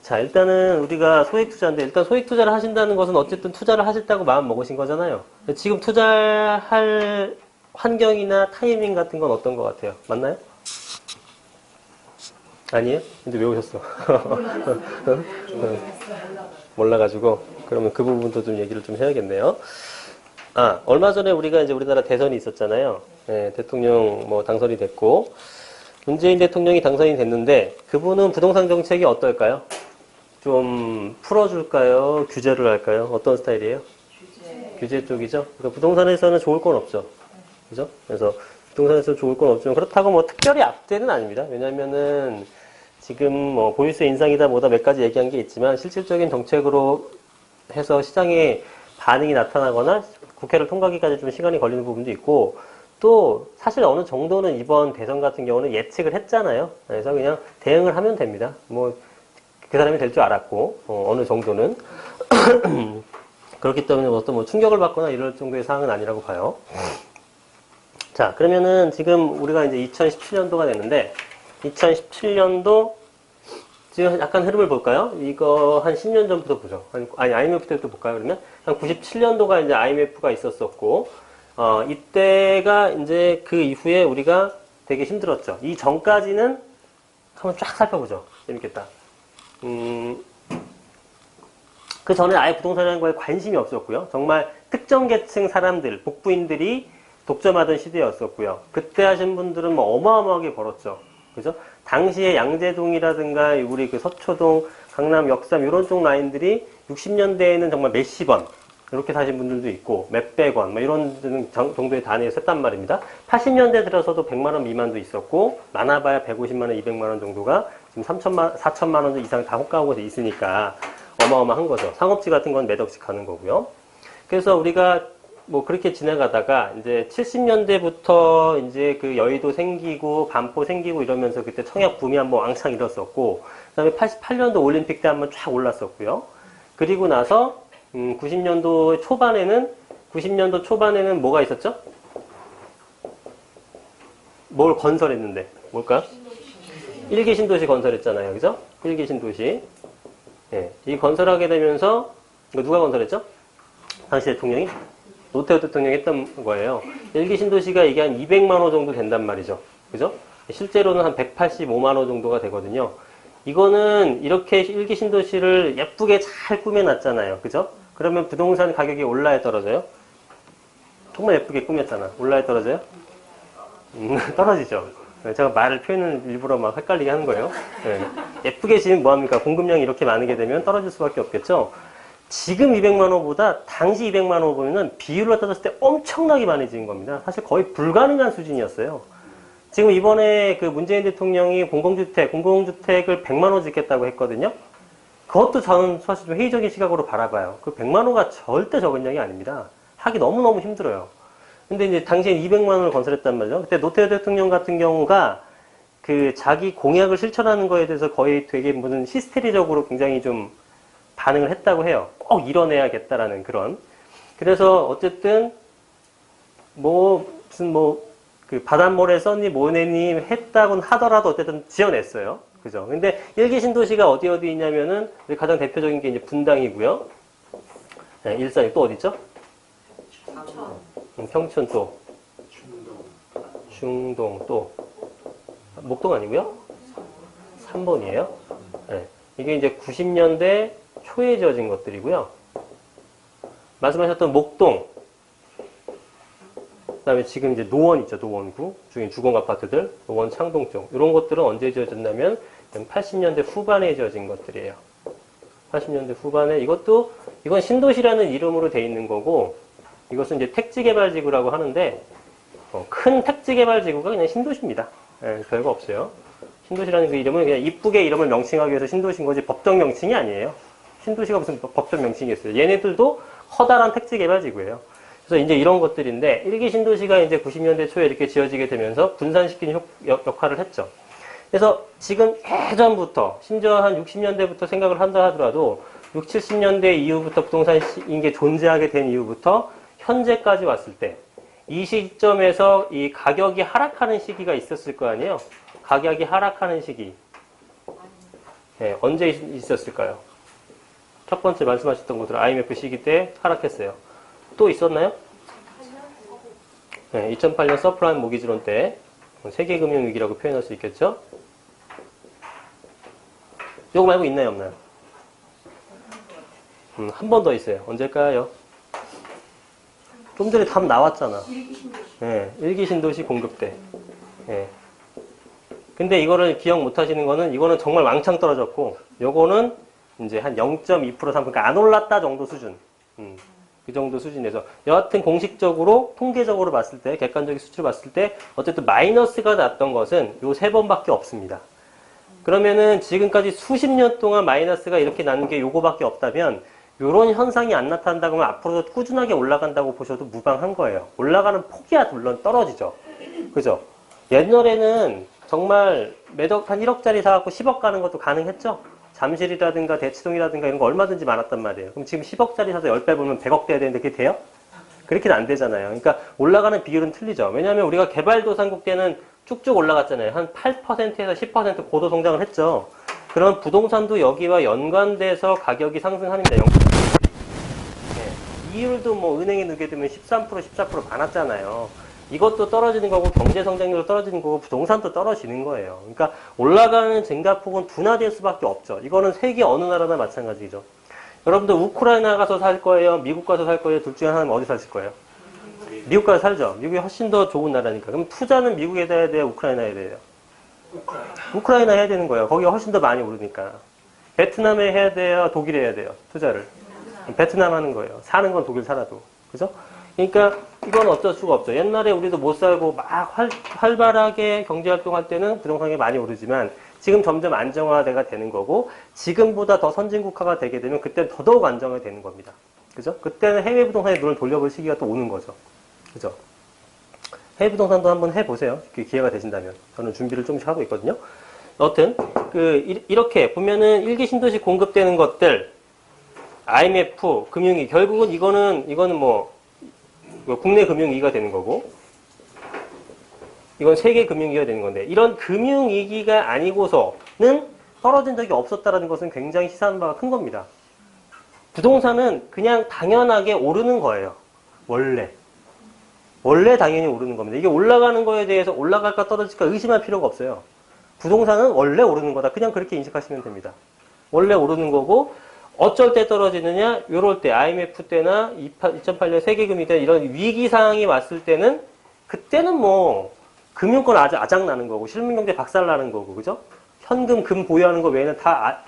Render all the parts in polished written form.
자, 일단은 우리가 소액 투자인데, 일단 소액 투자를 하신다는 것은 어쨌든 투자를 하셨다고 마음 먹으신 거잖아요. 지금 투자할 환경이나 타이밍 같은 건 어떤 것 같아요? 맞나요? 아니에요? 근데 왜 오셨어? 몰라가지고. 그러면 그 부분도 좀 얘기를 좀 해야겠네요. 아, 얼마 전에 우리가 이제 우리나라 대선이 있었잖아요. 네, 대통령 뭐 당선이 됐고, 문재인 대통령이 당선이 됐는데, 그분은 부동산 정책이 어떨까요? 좀 풀어줄까요? 규제를 할까요? 어떤 스타일이에요? 규제 쪽이죠? 그러니까 부동산에서는 좋을 건 없죠. 그죠? 그래서 부동산에서 좋을 건 없지만 그렇다고 뭐 특별히 악재는 아닙니다. 왜냐면은 지금 뭐 보유세 인상이다 뭐다 몇 가지 얘기한 게 있지만 실질적인 정책으로 해서 시장에 반응이 나타나거나 국회를 통과하기까지 좀 시간이 걸리는 부분도 있고 또 사실 어느 정도는 이번 대선 같은 경우는 예측을 했잖아요. 그래서 그냥 대응을 하면 됩니다. 뭐 그 사람이 될 줄 알았고 어느 정도는 그렇기 때문에 어떤 뭐 충격을 받거나 이럴 정도의 사항은 아니라고 봐요. 자, 그러면은 지금 우리가 이제 2017년도가 됐는데 2017년도 지금 약간 흐름을 볼까요? 이거 한 10년 전부터 보죠. 아니 IMF 때부터 볼까요? 그러면 한 97년도가 이제 IMF가 있었었고 이때가 이제 그 이후에 우리가 되게 힘들었죠. 이 전까지는 한번 쫙 살펴보죠. 재밌겠다. 그 전에 아예 부동산이라는 거에 관심이 없었고요. 정말 특정 계층 사람들, 복부인들이 독점하던 시대였었고요. 그때 하신 분들은 뭐 어마어마하게 벌었죠. 그죠? 당시에 양재동이라든가 우리 그 서초동, 강남, 역삼 이런 쪽 라인들이 60년대에는 정말 몇십 원 이렇게 사신 분들도 있고 몇백 원 뭐 이런 정도의 단위에 섰단 말입니다. 80년대 들어서도 100만 원 미만도 있었고 많아봐야 150만 원, 200만 원 정도가 지금 4천만 원 이상 다 호가하고 있으니까 어마어마한 거죠. 상업지 같은 건 몇 억씩 하는 거고요. 그래서 우리가 뭐 그렇게 지나가다가 이제 70년대부터 이제 그 여의도 생기고 반포 생기고 이러면서 그때 청약 붐이 한번 왕창 일었었고 그다음에 88년도 올림픽 때 한번 쫙 올랐었고요. 그리고 나서 90년도 초반에는 뭐가 있었죠? 뭘 건설했는데 뭘까요? 일기 신도시 건설했잖아요. 그죠? 일기 신도시. 예, 이 건설하게 되면서 이거 누가 건설했죠? 당시 대통령이? 노태우 대통령이 했던 거예요. 일기 신도시가 이게 한 200만 호 정도 된단 말이죠. 그죠? 실제로는 한 185만 호 정도가 되거든요. 이거는 이렇게 일기 신도시를 예쁘게 잘 꾸며놨잖아요. 그죠? 그러면 부동산 가격이 올라야 떨어져요? 정말 예쁘게 꾸몄잖아. 올라야 떨어져요? 떨어지죠. 제가 말을 표현을 일부러 막 헷갈리게 하는 거예요. 네. 예쁘게 지으면 뭐합니까? 공급량이 이렇게 많게 되면 떨어질 수밖에 없겠죠? 지금 200만 호보다 당시 200만 호 보면은 비율로 따졌을 때 엄청나게 많이 지은 겁니다. 사실 거의 불가능한 수준이었어요. 지금 이번에 그 문재인 대통령이 공공주택을 100만 호 짓겠다고 했거든요. 그것도 저는 사실 좀 회의적인 시각으로 바라봐요. 그 100만 호가 절대 적은 양이 아닙니다. 하기 너무너무 힘들어요. 근데 이제 당시에 200만 원을 건설했단 말이죠. 그때 노태우 대통령 같은 경우가 그 자기 공약을 실천하는 거에 대해서 거의 되게 무슨 히스테리적으로 굉장히 좀 반응을 했다고 해요. 꼭 이뤄내야겠다라는 그런. 그래서 어쨌든 그 바닷물에 썼니 뭐내니 했다곤 하더라도 어쨌든 지어냈어요. 그죠? 근데 일기 신도시가 어디 있냐면은 가장 대표적인 게 이제 분당이고요. 네, 일산이 또 어디죠? 평촌 또. 중동 또. 목동 아니고요? 3번이에요. 네. 이게 이제 90년대 초에 지어진 것들이고요. 말씀하셨던 목동. 그 다음에 지금 이제 노원 있죠. 노원구. 중에 주공 아파트들. 노원 창동 쪽. 이런 것들은 언제 지어졌냐면 80년대 후반에 지어진 것들이에요. 80년대 후반에 이건 신도시라는 이름으로 돼 있는 거고 이것은 이제 택지개발지구라고 하는데 큰 택지개발지구가 그냥 신도시입니다. 예, 별거 없어요. 신도시라는 그 이름은 그냥 이쁘게 이름을 명칭하기 위해서 신도시인 거지 법적 명칭이 아니에요. 신도시가 무슨 법적 명칭이었어요. 얘네들도 커다란 택지개발지구예요. 그래서 이제 이런 것들인데 일기 신도시가 이제 90년대 초에 이렇게 지어지게 되면서 분산시키는 역할을 했죠. 그래서 지금 예전부터 심지어 한 60년대부터 생각을 한다 하더라도 60, 70년대 이후부터 부동산인 게 존재하게 된 이후부터 현재까지 왔을 때 이 시점에서 이 가격이 하락하는 시기가 있었을 거 아니에요? 가격이 하락하는 시기. 예, 언제 있었을까요? 첫 번째 말씀하셨던 것들 IMF 시기 때 하락했어요. 또 있었나요? 네, 2008년 서프라임 모기지론 때 세계금융위기라고 표현할 수 있겠죠? 요거 말고 있나요, 없나요? 한 번 더 있어요. 언제일까요? 좀 전에 답 나왔잖아. 네, 일기 신도시 공급 때. 네. 근데 이거를 기억 못 하시는 거는 이거는 정말 왕창 떨어졌고 요거는 이제 한 0.2% 3% 그러니까 안 올랐다 정도 수준. 그 정도 수준에서 여하튼 공식적으로 통계적으로 봤을 때 객관적인 수치로 봤을 때 어쨌든 마이너스가 났던 것은 요 세 번밖에 없습니다. 그러면은 지금까지 수십 년 동안 마이너스가 이렇게 나는 게 요거밖에 없다면 요런 현상이 안 나타난다고 하면 앞으로도 꾸준하게 올라간다고 보셔도 무방한 거예요. 올라가는 폭이야 물론 떨어지죠. 그죠? 옛날에는 정말 매덕 한 1억짜리 사갖고 10억 가는 것도 가능했죠? 잠실이라든가 대치동이라든가 이런 거 얼마든지 많았단 말이에요. 그럼 지금 10억짜리 사서 10배 벌면 100억 돼야 되는데 그게 돼요? 그렇게는 안 되잖아요. 그러니까 올라가는 비율은 틀리죠. 왜냐하면 우리가 개발도상국 때는 쭉쭉 올라갔잖아요. 한 8%에서 10% 고도 성장을 했죠. 그럼 부동산도 여기와 연관돼서 가격이 상승합니다. 네. 이율도 뭐 은행에 넣게 되면 13%, 14% 많았잖아요. 이것도 떨어지는 거고 경제 성장률도 떨어지는 거고 부동산도 떨어지는 거예요. 그러니까 올라가는 증가폭은 둔화될 수밖에 없죠. 이거는 세계 어느 나라나 마찬가지죠. 여러분들 우크라이나 가서 살 거예요? 미국 가서 살 거예요? 둘 중에 하나는 어디 사실 거예요? 미국 가서 살죠. 미국이 훨씬 더 좋은 나라니까. 그럼 투자는 미국에다 해야 돼요? 우크라이나에 해야 돼요? 우크라이나 해야 되는 거예요. 거기가 훨씬 더 많이 오르니까. 베트남에 해야 돼요? 독일에 해야 돼요? 투자를. 베트남 하는 거예요. 사는 건 독일 살아도. 그죠? 그러니까 이건 어쩔 수가 없죠. 옛날에 우리도 못 살고 막 활발하게 경제활동할 때는 부동산이 많이 오르지만 지금 점점 안정화가 되는 거고 지금보다 더 선진국화가 되게 되면 그때는 더더욱 안정화가 되는 겁니다. 그죠? 그때는 해외 부동산에 눈을 돌려볼 시기가 또 오는 거죠. 그죠? 해외 부동산도 한번 해보세요. 기회가 되신다면. 저는 준비를 조금씩 하고 있거든요. 여튼 이렇게 보면은 일기 신도시 공급되는 것들 IMF 금융위 결국은 이거는 뭐 국내 금융위기가 되는 거고 이건 세계 금융위기가 되는 건데 이런 금융위기가 아니고서는 떨어진 적이 없었다는 것은 굉장히 시사하는 바가 큰 겁니다. 부동산은 그냥 당연하게 오르는 거예요. 원래 당연히 오르는 겁니다. 이게 올라가는 거에 대해서 올라갈까 떨어질까 의심할 필요가 없어요. 부동산은 원래 오르는 거다. 그냥 그렇게 인식하시면 됩니다. 원래 오르는 거고 어쩔 때 떨어지느냐? 요럴 때 IMF 때나 2008년 세계금융 때 이런 위기 상황이 왔을 때는 그때는 뭐 금융권 아작나는 거고 실물경제 박살나는 거고 그죠? 현금 금 보유하는 거 외에는 다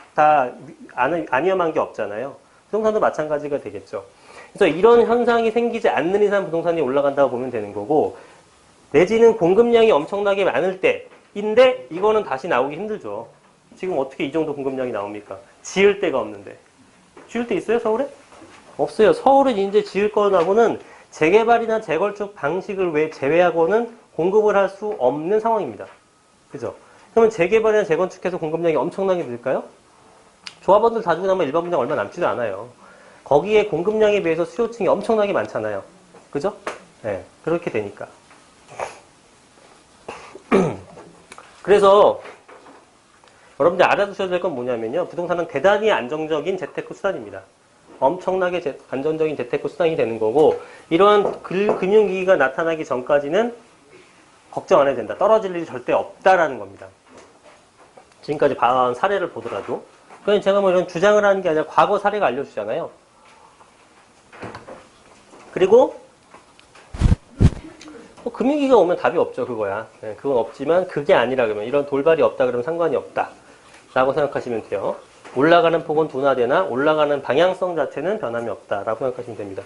안 위험한 게 없잖아요. 부동산도 마찬가지가 되겠죠. 그래서 이런 현상이 생기지 않는 이상 부동산이 올라간다고 보면 되는 거고 내지는 공급량이 엄청나게 많을 때인데 이거는 다시 나오기 힘들죠. 지금 어떻게 이 정도 공급량이 나옵니까? 지을 데가 없는데. 지을 데 있어요, 서울에? 없어요. 서울은 이제 지을 거라고는 재개발이나 재건축 방식을 제외하고는 공급을 할 수 없는 상황입니다. 그죠? 그러면 재개발이나 재건축해서 공급량이 엄청나게 늘까요? 조합원들 다 주고 나면 일반 분양 얼마 남지도 않아요. 거기에 공급량에 비해서 수요층이 엄청나게 많잖아요. 그죠? 네, 그렇게 되니까. 그래서 여러분들 알아두셔야 될 건 뭐냐면요. 부동산은 대단히 안정적인 재테크 수단입니다. 엄청나게 안정적인 재테크 수단이 되는 거고 이러한 금융위기가 나타나기 전까지는 걱정 안 해도 된다. 떨어질 일이 절대 없다라는 겁니다. 지금까지 봐온 사례를 보더라도 그건 제가 뭐 이런 주장을 하는 게 아니라 과거 사례가 알려주잖아요. 그리고 뭐 금융위기가 오면 답이 없죠. 그거야. 네, 그건 없지만 그게 아니라 그러면 이런 돌발이 없다 그러면 상관이 없다 라고 생각하시면 돼요. 올라가는 폭은 둔화되나 올라가는 방향성 자체는 변함이 없다 라고 생각하시면 됩니다.